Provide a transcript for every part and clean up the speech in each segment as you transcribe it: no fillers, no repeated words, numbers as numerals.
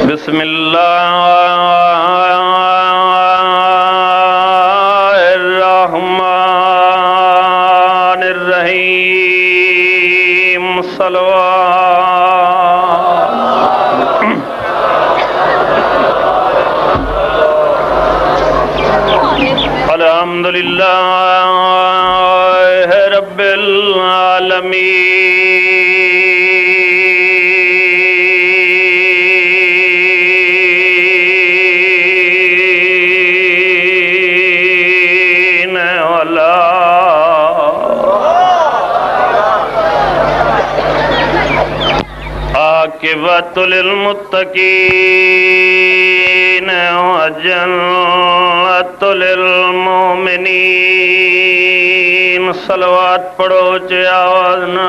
بسم اللہ الرحمن الرحیم صلوات الحمدللہ رب العالمین عاقبۃ للمتقین وجنت للمؤمنین صلوات پڑھو چے آواز نہ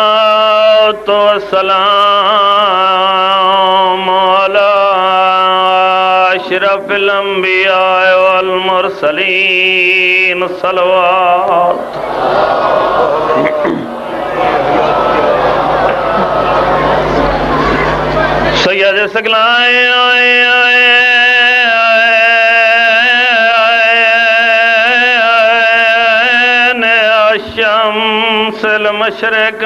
الصلاۃ والسلام علی اشرف الانبیاء والمرسلین صلوات سید سگلائن الشمس المشرقین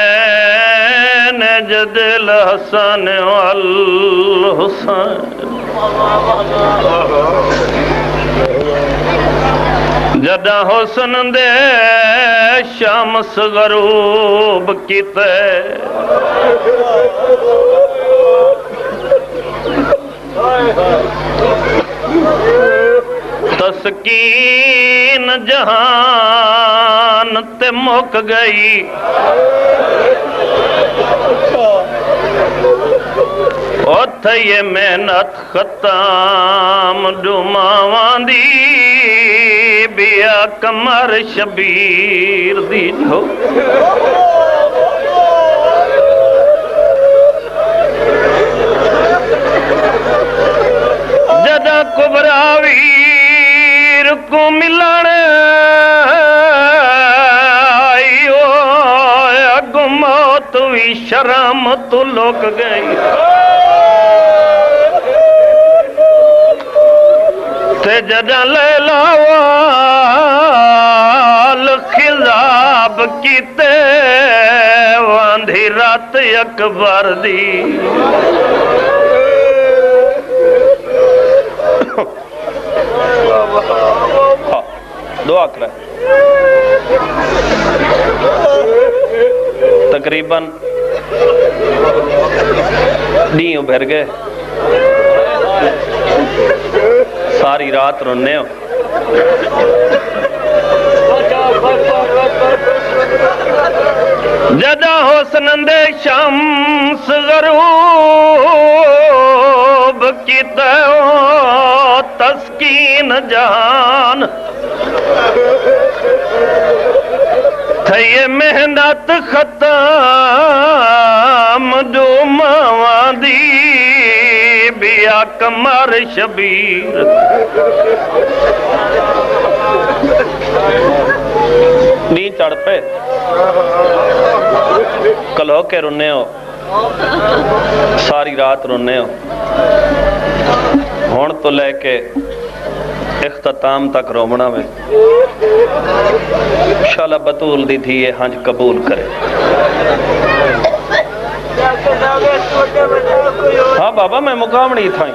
والمغربین جد الحسن والحسین جدہ حسن دے شمس غروب کیتے تسکین جہان تے مک گئی اوتھے یہ محنت ختم ڈوماواں دی بیا کمر شبیر دی ڈھو جدہ کبراویر کو ملن آئیو اگ موت وی شرم تو لوک گئی تے جدہ لیلا وال خضاب کیتے واندھی رات اکبر دی دعا کریں تقریباً ڈیوں بھر گئے ساری رات رونے ہو جدہ حسن دے شمس غروب کیتے ہو تسکین جہان تھے یہ محنت ختم ڈوماواں دی بیا کمر شبیر نہیں چڑھ پہ کلو کے رونے ہو ساری رات رونے ہو ہون تو لے کے اختتام تک رومنا میں شالہ بطول دی تھی یہ ہنج قبول کرے ہاں بابا میں مقام نہیں تھا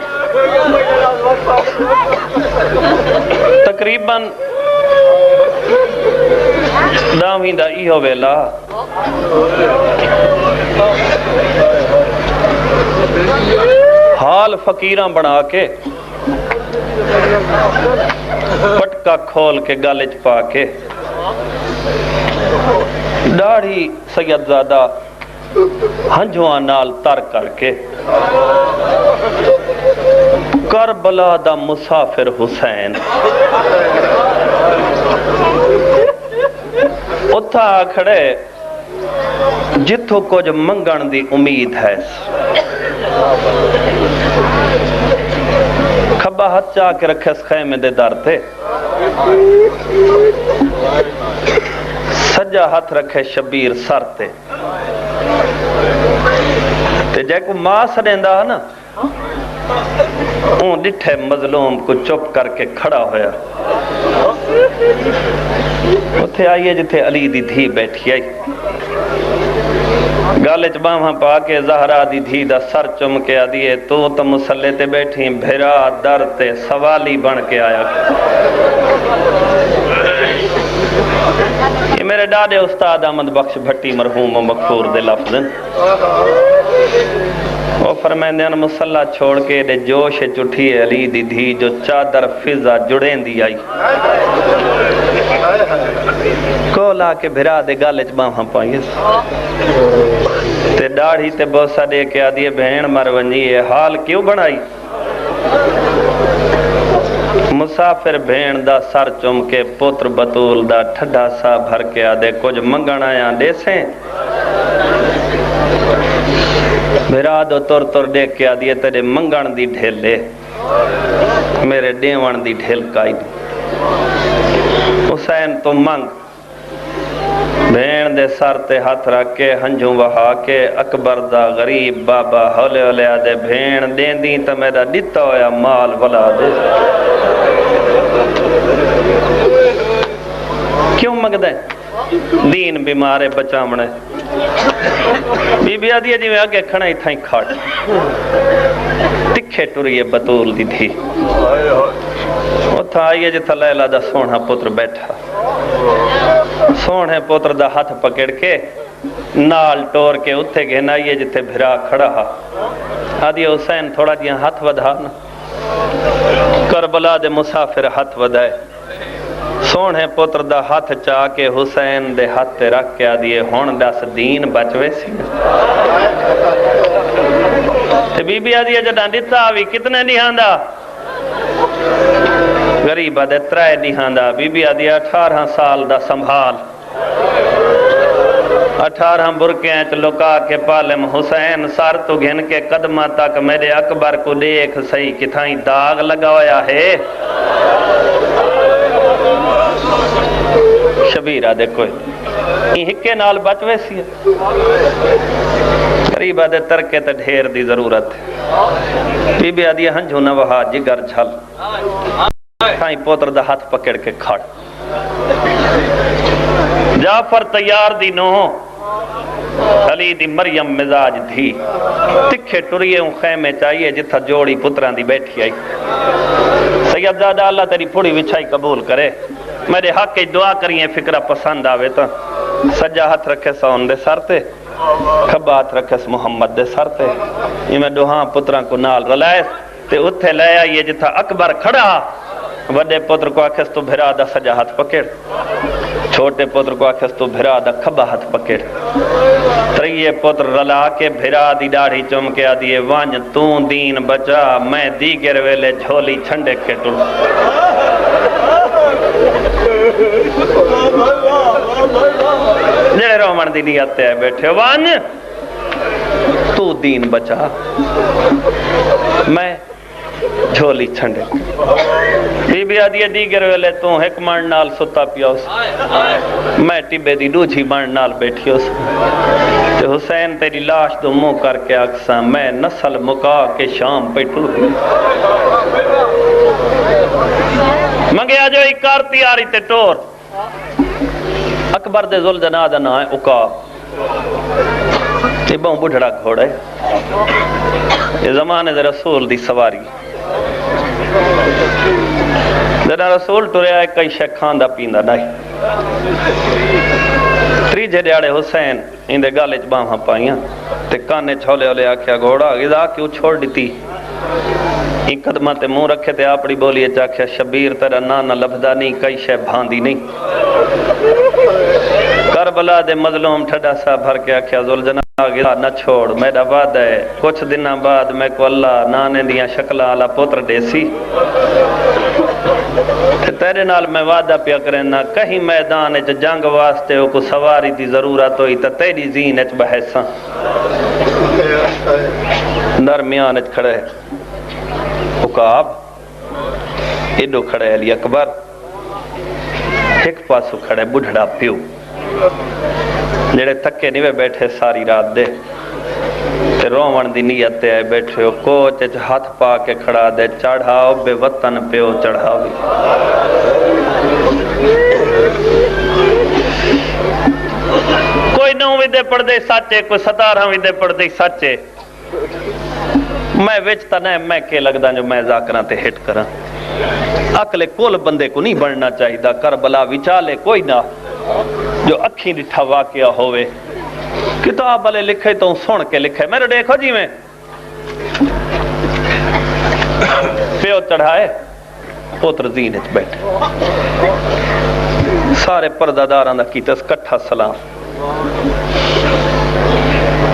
تقریباً داویں دا ایہو ویلا حال فقیراں بنا کے پٹکا کھول کے گالچ پا کے داڑھی سید زادہ ہنجوان نال تر کر کے کربلا دا مسافر حسین اتھا کھڑے جتھو کچھ منگن دی امید ہے کھبا ہاتھ چاہ کے رکھے اس خیمے دے در تے سجا ہاتھ رکھے شبیر سر تے جے کو ماں سڑیندہ ہے نا اون ڈٹھے مظلوم کو چپ کر کے کھڑا ہویا اتھے آئیے جتھے علی دی دھی بیٹھی آئی گالے چباہاں پا کے زہرا دی دھی دا سر چم کے آدیے تو مسلے تے بیٹھی بھیرا در تے سوالی بن کے آیا یہ میرے ڈاڈے استاد احمد بخش بھٹی مرحوم و مغفور دے لفظ وہ فرمائندے ہیں مسلح چھوڑ کے دے جوش چٹھی علی دی دھی جو چادر فضا جڑیں دی آئی کولا کے بھرا دے گالے چباہاں پائیے تے ڈاڑھی تے بوسا دے کے آدھیے بہن مرونجی یہ حال کیوں بنائی مسافر بہن دا سر چم کے پتر بطول دا ٹھڈا سا بھر کے آدھے کچھ منگن آیا دے سیں بھرا دو تر دیکھ کے آدھیے تیرے منگن دی ڈھیل لے میرے ڈیوان دی ڈھیل کائی دی حسین تو منگ بھین دے سر تے ہاتھ رکھ کے ہنجوں وہا کے اکبر دا غریب بابا ہولے ہولے آدھے بھین دین دین تا میرا ڈیتا ہویا مال ولا دے کیوں مگ دے دین بیمارے بچامنے بی بی آدھی جی میں آگے کھڑا ہی تھائیں کھاٹ تکھے ٹوریے بطول دی تھی وہ تھا آئیے جتا لیلہ دا سونا پتر بیٹھا سونے پتر دا ہاتھ پکڑ کے نال ٹور کے اتھے گھنا آئیے جتے بھرا کھڑا آدھی حسین تھوڑا جیاں ہاتھ ودھانا کربلا دے مسافر ہاتھ ودھائے سونے پتر دا ہاتھ چاہ کے حسین دے ہاتھ تے رکھ کے آدھیے ہون دس دین بچوے سی تے بی بی آدھیے جدان دیتا آوی کتنے نہیں دا غریبہ دے ترائے نہیں دا بی بی آدھیے 18 سال دا سنبھال 18 برکیں چ لکا کے پالم حسین سار تو گھن کے قدمہ تک میرے اکبر کو دیکھ صحیح کتھائیں داغ لگا ہویا ہے شبیرہ دیکھو یہ ہکے نال بچوے سی قریبہ دے ترکے تے ڈھیر دی ضرورت ہے بی بی آدھی ہنجھو نوہا جگر جھل تھائیں پوتر دا ہاتھ پکڑ کے کھڑ جعفر تیار دی نو علی دی مریم مزاج دھی تکھے ٹریے ان خیمے چاہیے جتھا جوڑی پتران دی بیٹھی آئی سید زادہ اللہ تیری پھوڑی وچھائی قبول کرے میرے حق کی دعا کریے فکرہ پسند آوے تا سجا ہاتھ رکھے سون دے سر تے کھبا ہاتھ رکھے محمد دے سر تے یہ میں دوہاں پتران کو نال رلائے تے اتھے لے آئیے جتھا اکبر کھڑا وڈے پتر کو آکھس تو بھرا دا سجا ہاتھ پکڑ چھوٹے پتر کو آکھس تو بھرا دا کھبا ہاتھ پکڑ تریے پتر رلا کے بھرا دی ڈاڑھی چم کے آدھیے وانج تو دین بچا میں دیگر ویلے جھولی چھنڈے کے ٹر جڑے رومن دی نیت تے بیٹھے وانج تو دین بچا میں جھولی چھنڈے بی بی آدھی دیگر ویلے تو ایک مرن نال ستا پیاس میں ٹبے دی دوجھی مرن نال بیٹھی اس تے حسین تیری لاش دو منہ کر کے اکساں میں نسل مکا کے شام پہ ٹور منگے آجو ایک کارتی آری تے ٹور اکبر دے ذوالجناح دا نا ہے عقاب یہ بہن بڑھڑا گھوڑا ہے یہ زمانے دے رسول دی سواری جنا رسول ٹریا ہے کئی شے کھاندہ پیندہ نہیں تریجے دیاڑے حسین اندے گالے چباہاں پائیاں تے کانے چھولے ہولے آکھیا گھوڑا غذا کیوں چھوڑ دیتی ایک قدمہ تے منہ رکھے تے آپڑی بولیے چاکھیا شبیر تیرا نانا لبھدا نہیں کئی شے بھاندی نہیں کربلا دے مظلوم ٹھڈا سا بھر کے آکھیا ذوالجناح گیا نہ چھوڑ میرا وعدہ ہے کچھ دنوں بعد میں کو اللہ نانے دیاں شکلہ والا پتر دیسی تیرے نال میں وعدہ پیا کریں نہ کہیں میدان وچ جنگ واسطے کو سواری دی ضرورت ہوئی تے تیری زین وچ بحثاں درمیان وچ کھڑے عقاب ایڈو کھڑے علی اکبر ایک پاسو کھڑے بڑھڑا پیو جڑے تھکے نہیں بیٹھے ساری رات دے تے رومن دی نیت تے آئے بیٹھے ہو کوچ وچ ہاتھ پا کے کھڑا دے چڑھاؤ بے وطن پیو چڑھاوی کوئی 9 دے پڑھ دے سچے کوئی 17 دے پڑھ دے سچے میں وچ تا نہیں میں کہ لگدا جو میں ذاکراں تے ہٹ کراں عقل کل بندے کو نہیں بننا چاہیے کربلا وچالے کوئی نہ جو اکھیں ڈٹھا واقعہ ہوئے کتاب والے لکھے تو سن کے لکھے میرے دیکھو جی میں پیو چڑھائے پوتر زین وچ بیٹھے سارے پردہ داراں دا کیتا کٹھا سلام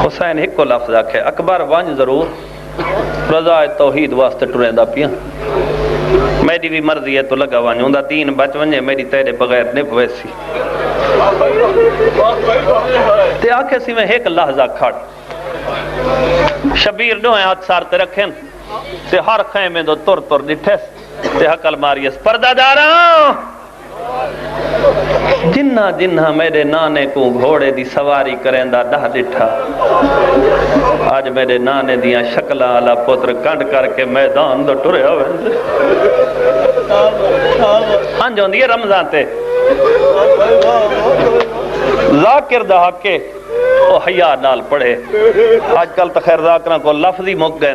حسین ایک کو لفظ آکھے اکبر ونج ضرور رضا توحید واسطے ٹریندا پیا میری بھی مرضی ہے تو لگا ونج ہوندا دین بچ ونجے میری تیرے بغیر نہیں پویسی تے آکھے سی میں ایک لحظہ کھڑ شبیر ڈوئے ہاتھ سارتے رکھیں تے ہر خیمے دو تر تر ڈٹھے تے حقل ماریس پردہ داراں جنہ جنہ میرے نانے کو گھوڑے دی سواری کریں دا ڈہ ڈٹھا آج میرے نانے دیاں شکلہ آلا پتر کنڈ کر کے میدان دو ٹرے ہوئے انجون دیئے رمضان تے ذاکر دا حقے او حیاء نال پڑھے آج کل تخیر ذاکران کو لفظی مک گئے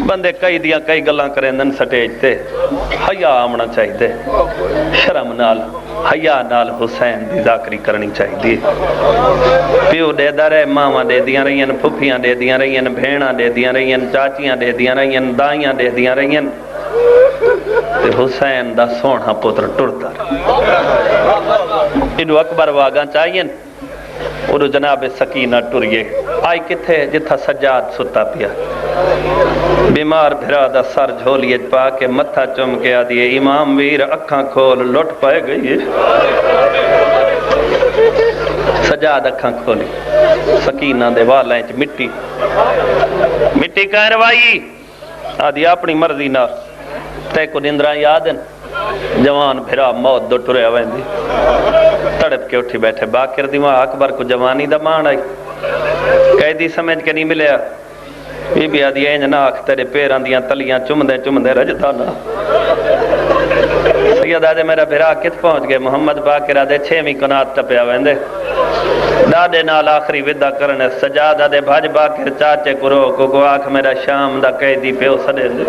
بندے کئی دیاں کئی گلاں کریں دن سٹیج تے حیاء آمنا چاہیے شرم نال حیاء نال حسین دی ذاکری کرنی چاہیے پیو دے دا رہے ماما دے دیاں رہین پھپیاں دے دیاں رہین بھیڑاں دے دیاں رہین چاچیاں دے دیاں رہین دائیاں دے دیاں رہین تے حسین دا سونا پتر ٹرتا انہوں اکبر واگاں چاہیے انہوں جناب سکینہ ٹریے آئی کتھے جتھا سجاد ستا پیا بیمار بھرا دا سر جھولیے پا کے متھا چم کے آدھئے امام ویر اکھاں کھول لٹ پائے گئی سجاد اکھاں کھولی سکینہ دے والائیں چ مٹی کہیں روائی آدھی اپنی مرضی نہ تے کو نندرہ یادن جوان بھرا موت دو ٹرے ہوئیں دی تڑپ کے اٹھی بیٹھے باکر دی وہاں اکبر کو جوانی دا مان آئی قیدی سمجھ کے نہیں ملیا بی بی آدھی اینج ناکھ تیرے پیران دیاں تلیاں چمدے رجدہ نا سید آدھے میرا بھرا کت پہنچ گئے محمد باکر آدھے 6ویں کنات ٹپیا ویندے ڈاڈے نال آخری ودہ کرنے سجاد آدھے بھاج باکر چاچے کرو کو آکھ میرا شام دا قیدی پیو سڑے دے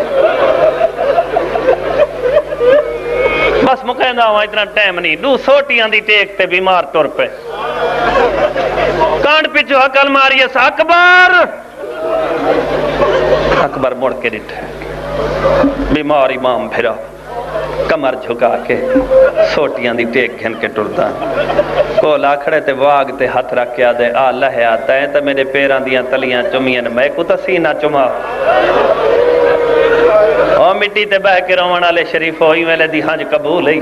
بس مکہندہ ہوا اتنا ٹائم نہیں 2 سوٹیاں دی ٹیک تے بیمار ٹور پہ کانڈ پچھو حقل ماریس اکبر اکبر مڑ کے ڈٹھے بیمار امام بھرا کمر جھکا کے سوٹیاں دی ٹیک گھن کے ٹردا کولا کھڑے تے واگ تے ہاتھ رکھ کے آدھے آ لہے آتا ہے تے میرے پیران دیاں تلیاں چمین میں کو تسینہ چما او مٹی تے بہ کے روانہ لے شریف ہوئی ویلے دی حج قبول ہے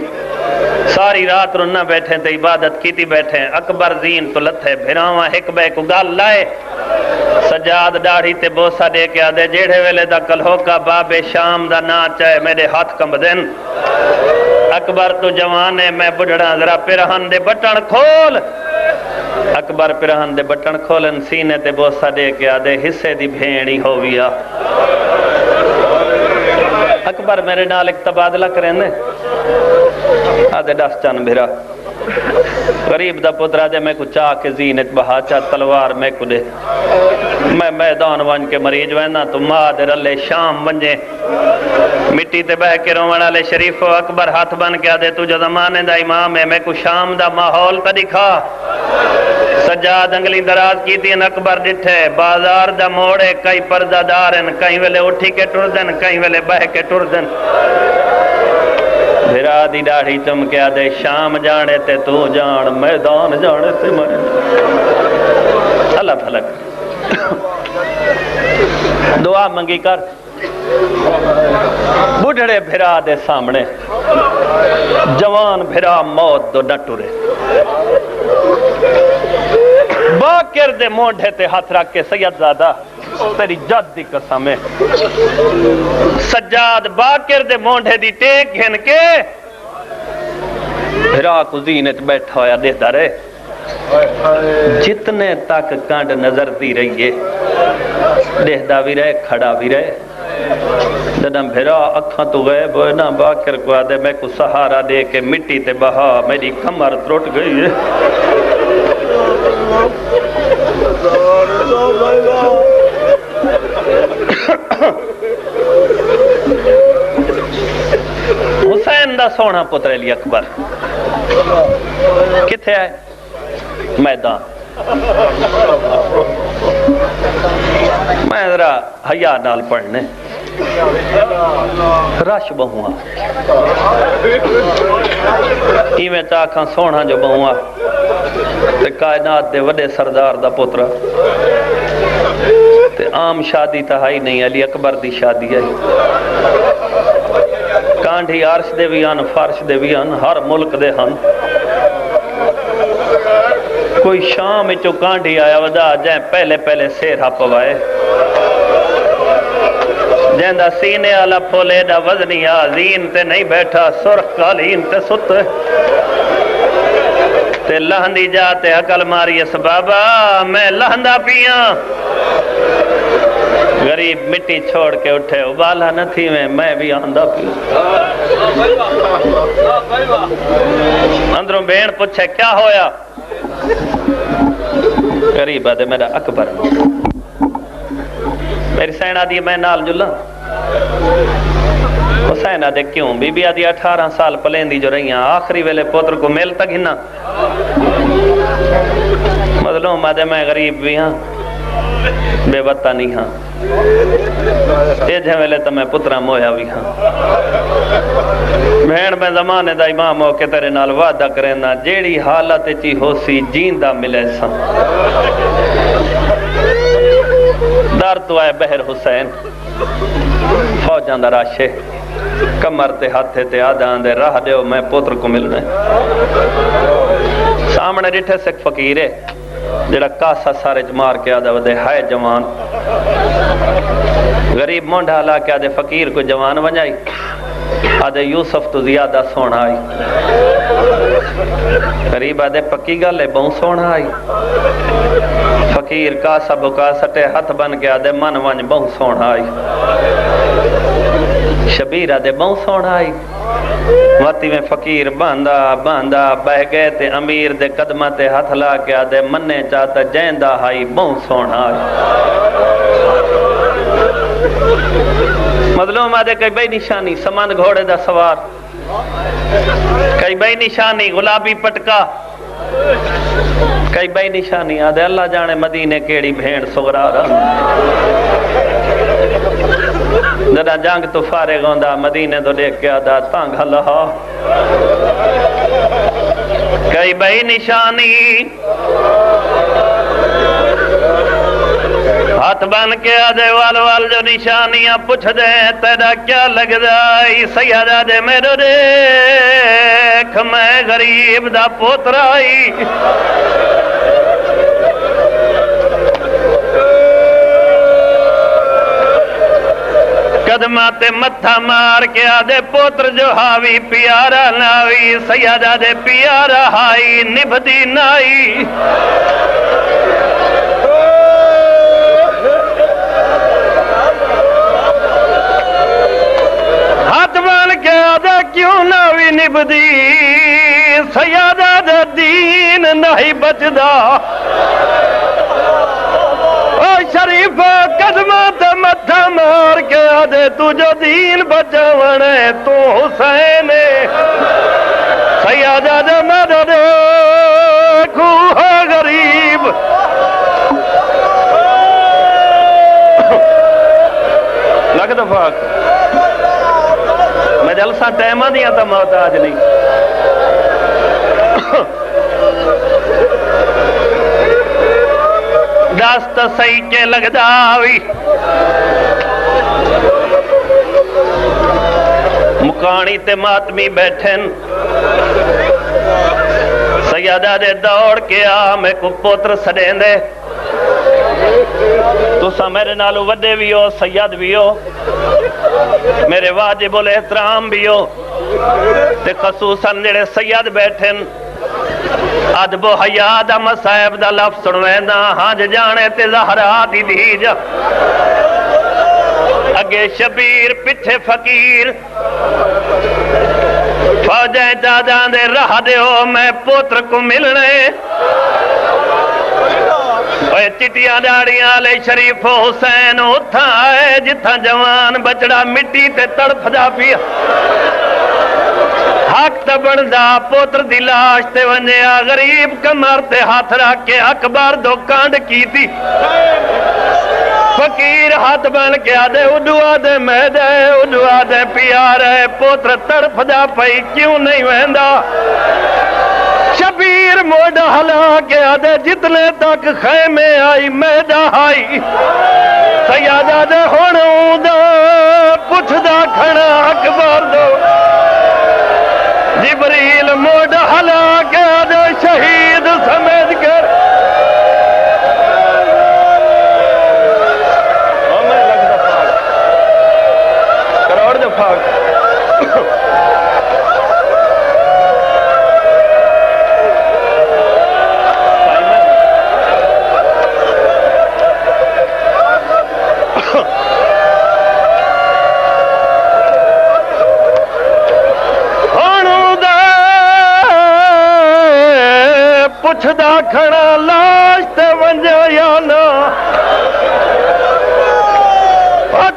ساری رات رنہ بیٹھیں تے عبادت کیتی بیٹھیں اکبر زین تو لتھے بھراواں ایک بے کو گال لائے سجاد داڑھی تے بوسا دے کے آدھے جیڑے ویلے دا کلہو کا باب شام دا نا چاہے میرے ہاتھ کمب دن اکبر تو جوان ہے میں بڑھڑا ذرا پیرہن دے بٹن کھول اکبر پیرہن دے بٹن کھولن سینے تے بوسا دے کے آدھے حصے دی بھینی ہویا اکبر میرے نال ایک تبادلہ کریں دے آدھے ڈس چان بھیرا غریب دا پترہ دے میں کو چاہ کے زینت بہا چاہ تلوار میں کو دے میں میدان وان کے مریض وینا تو ماں دے رلے شام ونجے مٹی تے بہ کے رومانہ لے شریف و اکبر ہاتھ بن کے آدھے تو جو زمانے دا امام ہے میں کو شام دا ماحول تا دکھا سجاد انگلی دراز کی دین اکبر ڈٹھے بازار دا موڑے کئی پردہ دارن کئی ویلے اٹھی کے ٹردن کئی ویلے بہ کے ٹردن بھرا دی داڑھی چمکیا دے شام جانے تے تو جان میدان جانے تے میں اللہ پھلک دعا منگی کر بڑھڑے بھرا دے سامنے جوان بھرا موت دو نہ ٹرے باکر دے مونڈے تے ہاتھ رکھ کے سید زادہ تیری جد دی قسم ہے سجاد باکر دے مونڈے دی ٹیک گھن کے بھرا کو زینت بیٹھا ہویا دیتا رہے جتنے تک کانڈ نظر دی رہی ہے دیہدہ بھی رہے کھڑا بھی رہے جنم بھرا اکھاں تو غیب ہوئے نا باکر کو آدھے میں کو سہارا دے کے مٹی تے بہا میری کمر ترٹ گئی ہے حسین دا سونا پتر علی اکبر کتھے آئے میدان میں ذرا حیا نال پڑھنے رش بہواں ایویں چاکھاں سونا جو بہواں تے کائنات دے وڈے سردار دا پتر تے عام شادی تہائی نہیں علی اکبر دی شادی آئی کانڈھی عرش دے بھی آن فرش دے بھی آن ہر ملک دے ہن کوئی شام چو کانڈھی آیا ودا جائیں پہلے پہلے سیرہ پوائے جائیں دا سینے آلا پھولے دا وزنی آزین تے نہیں بیٹھا سرخ قالین تے ست تے لہندی جاتے عقل ماری اس بابا میں لہندہ پیاں غریب مٹی چھوڑ کے اٹھے ابالا نہ تھی میں بھی آندہ پیاں اندروں بین پوچھے کیا ہویا غریب آدھے میرا اکبر میری سین آدھی میں نال جلہ حسین آدھے کیوں بی بی آدھی 18 سال پلیندی جو رہی ہیں آخری ویلے پوتر کو میل تک ہننا مظلوم آدھے میں غریب بھی ہاں بے وطہ نہیں ہاں ایجھے ویلے تو میں پترہ مویا بھی ہاں بھین میں زمانے دا امام ہو کے تیرے نال وعدہ کرنا جیڑی حالت چی ہو سی جیندہ ملے سا دار تو آئے بہر حسین فوجان دا راشے کمر تے ہاتھے تے آدھان دے راہ دیو میں پتر کو ملنے سامنے ڈٹھے سے فقیر ہے جڑا کاسا سارے جمار کے آدھا ودے ہائے جوان غریب مونڈا لا کے آدھے فقیر کو جوان ونجائی آدھے یوسف تو زیادہ سونا آئی غریب آدھے پکی گالے بہن سونا آئی فقیر کاسا بکا سٹے ہاتھ بن کے آدھے من ونج بہن سونا آئی شبیر آدھے بہن سونا آئی واتی میں فقیر باندھا بہ گئے تے امیر دے قدمہ تے ہاتھ لا کے آدھے مننے چاہتا جیندہ ہائی بہن سونا آئی مظلوم آدھے کئی بھائی نشانی سمند گھوڑے دا سوار کئی بھائی نشانی غلابی پٹکا کئی بھائی نشانی آدھے اللہ جانے مدینے کیڑی بھین سغرا رہا جدا جنگ تو فارغ ہوندہ مدینے تو دیکھ کے آدھا تانگ اللہ کئی بھائی نشانی ہاتھ بن کے آدھے وال جو نشانیاں پوچھ دے تیرا کیا لگ دائی سیادہ دے میرے دیکھ میں غریب دا پوترائی قدمات متھا مار کے آدھے پوتر جو ہاوی پیارا ناوی سیادہ دے پیارا ہائی نبھدی نائی ہاتھ بان کے آدھے کیوں ناوی نبھدی سیادہ دے دین نہیں بچدا شریف قدمات متھا مار کے آدھے تجھو دین بچاونے تو حسین سیادہ دے مدد دیکھو ہے غریب لگ دفاق میں جلسہ ٹائمہ دیا تا محتاج نہیں دست صحیح کے لگدا ہوئی مکانی تے ماتمی بیٹھن سیادہ دے دوڑ کے آ میں کو پوتر سڑیں دے تو سا میرے نالو وڈے بھی ہو سید بھی ہو میرے واجب الاحترام بھی ہو تے خصوصاً جڑے سید بیٹھن ادب و حیا دا مصائب دا لفظ سنوینا ہاں جانے تے زہرا دی دیجا اگے شبیر پچھے فقیر فوجیں جاداں دے راہ دیو میں پوتر کو ملنے اوے چٹیاں داڑیاں لے شریف حسین اتھا ہے جتھا جوان بچڑا مٹی تے تڑپ دا پیا حق تبن دا پوتر دی لاش تے ونجیا غریب کمر تے ہاتھ رکھ کے اکبر دو کانڈ کی تھی فقیر ہاتھ بن کے آدھے اڈوا دے میدے اڈوا دے پیارے پوتر تڑپ دا پئی کیوں نہیں ویندا شبیر موڑا ہلا کے آدھے جتنے تک خیمے آئی میدہ آئی سیادہ دے ہونوں دا پچھ دا کھڑا اکبر دو جبریل موڑا ہلا کے آدھے شہید سمجھ کر کروڑ دفعہ پچھدا کھڑا لاش تے ونجا یا نا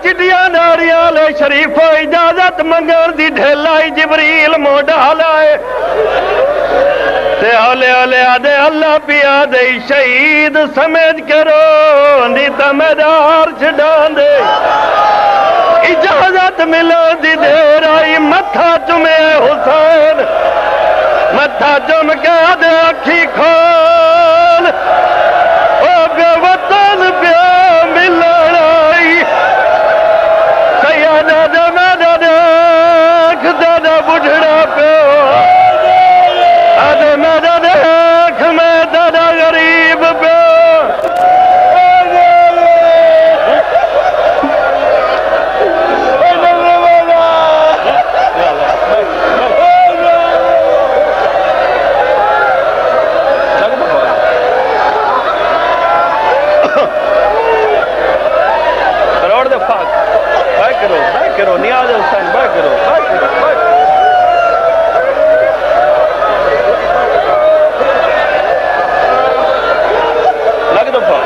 چٹیاں ناریاں لے شریف اجازت منگر دی ڈھیلائی جبریل موڈا لائے تے ہولے ہولے آدھے اللہ پیا دے شہید سمجھ کرو نیتا میدار چھڑان دے اجازت ملا دی دیر آئی متھا چمے حسین متھا چم کے آدھے اکھی کھول او بے وطن پیا ملن آئی سیادہ دے میدہ دیکھ دادا بڑھڑا پیو آدھے میدہ دیکھ میں دادا غریب پیو کرو نیاز حسین بھائی کرو لگ دو پا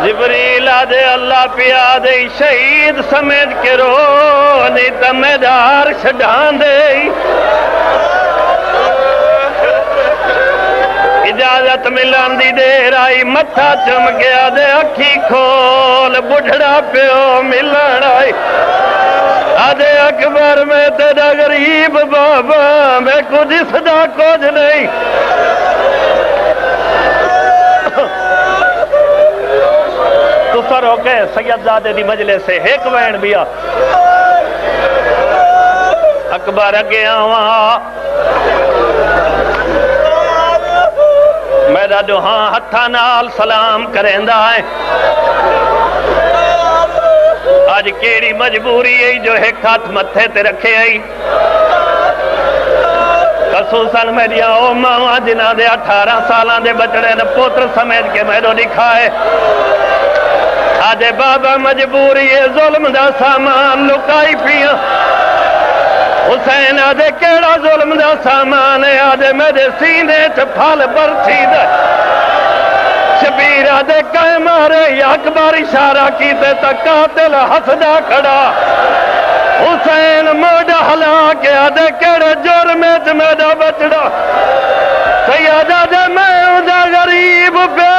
جبریل آدھے اللہ پیا دے شہید سمجھ کے رو نیتا میدار چھڑان دے اجازت ملان دی دیر آئی متھا چم گیا دے اکھی کھول بڑھڑا پیو ملن آئی آدھے اکبر میں تیرا غریب بابا میں کچھ اس دا کچھ نہیں تو سر ہو کے سید زادے دی مجلس سے ایک وین بیا اکبر اگے آواں میرا دوہاں ہتھا نال سلام کریندا ہے آج کیڑی مجبوری ہے جو ایک ہاتھ متھے تے رکھے آئی خصوصاً میری او ماں جنہ دے 18 سالاں دے بچڑے نے پوتر سمیت کے میرو دکھائے آج بابا مجبوری ہے ظلم دا سامان لکائی پیا حسین آدھے کیڑا ظلم دا سامان ہے آدھے میرے سینے چپھال برچھی دے شبیر آدھے کہے مارے یا اکبر اشارہ کیتے تک قاتل حسدہ کھڑا حسین موڑا ہلا کے آدھے کیڑے جرمت میرا بچڑا سیادہ دے میں اندہ غریب پہ